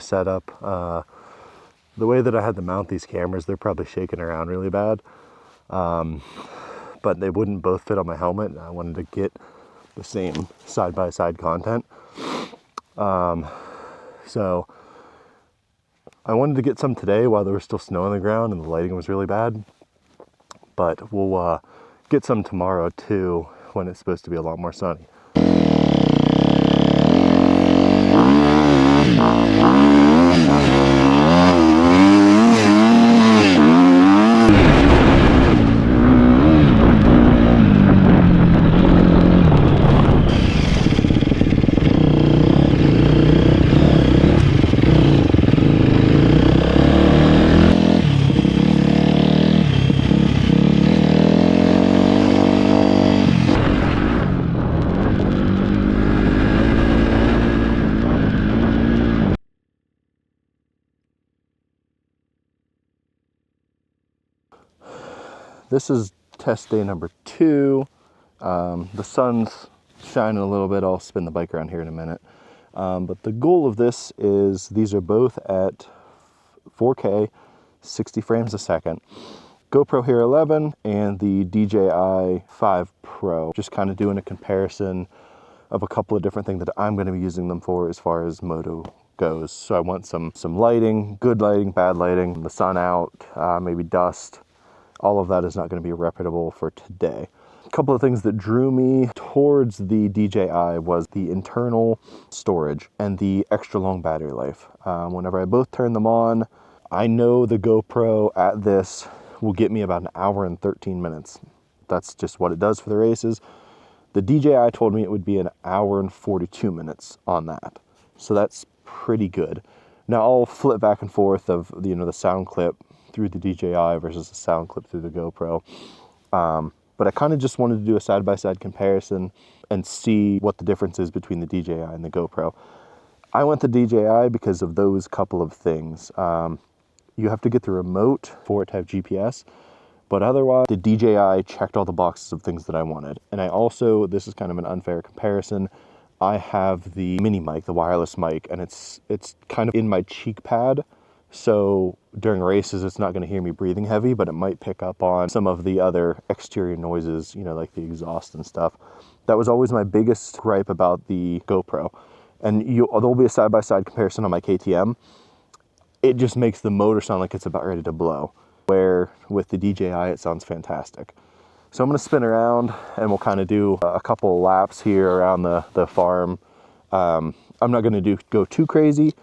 setup. The way that I had to mount these cameras, they're probably shaking around really bad. But they wouldn't both fit on my helmet, and I wanted to get the same side-by-side content. So I wanted to get some today while there was still snow on the ground and the lighting was really bad. But we'll get some tomorrow too, when it's supposed to be a lot more sunny. This is test day number 2. The sun's shining a little bit. I'll spin the bike around here in a minute. But the goal of this is these are both at 4K, 60 frames a second. GoPro Hero 11 and the DJI 5 Pro. Just kind of doing a comparison of a couple of different things that I'm going to be using them for as far as moto goes. So I want some lighting, good lighting, bad lighting, the sun out, maybe dust. All of that is not going to be reputable for today. A couple of things that drew me towards the DJI was the internal storage and the extra long battery life. Whenever I both turn them on, I know the GoPro at this will get me about 1 hour and 13 minutes. That's just what it does for the races. The DJI told me it would be 1 hour and 42 minutes on that. So that's pretty good. Now I'll flip back and forth of the sound clip through the DJI versus the sound clip through the GoPro. But I kind of just wanted to do a side-by-side comparison and see what the difference is between the DJI and the GoPro. I went to DJI because of those couple of things. You have to get the remote for it to have GPS, but otherwise the DJI checked all the boxes of things that I wanted. And I also, this is kind of an unfair comparison, I have the mini mic, the wireless mic, and it's kind of in my cheek pad. So during races, it's not going to hear me breathing heavy, but it might pick up on some of the other exterior noises, like the exhaust and stuff. That was always my biggest gripe about the GoPro. And there'll be a side-by-side comparison on my KTM. It just makes the motor sound like it's about ready to blow, where with the DJI, it sounds fantastic. So I'm going to spin around and we'll kind of do a couple of laps here around the farm. I'm not going to go too crazy.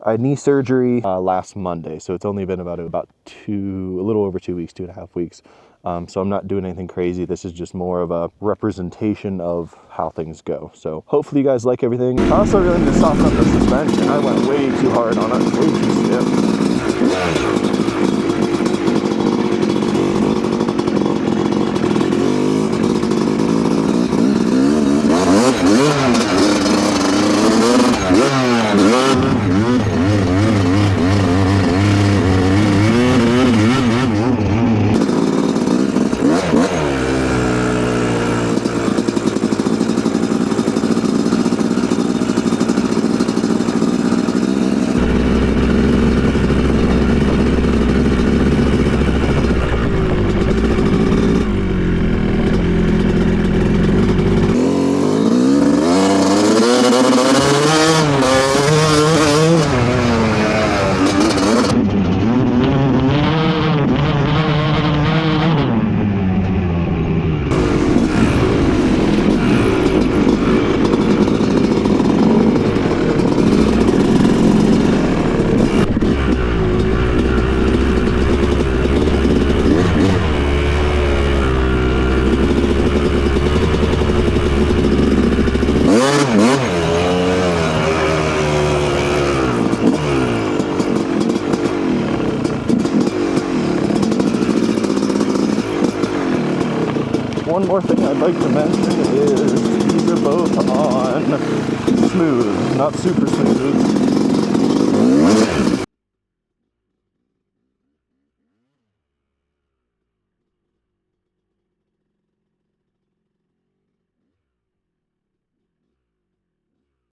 I had knee surgery last Monday, so it's only been a little over 2 weeks, 2.5 weeks. So I'm not doing anything crazy. This is just more of a representation of how things go. So hopefully you guys like everything. I also really need to soften up the suspension. I went way too hard on it, way too stiff. One more thing I'd like to mention is these are both on smooth, not super smooth.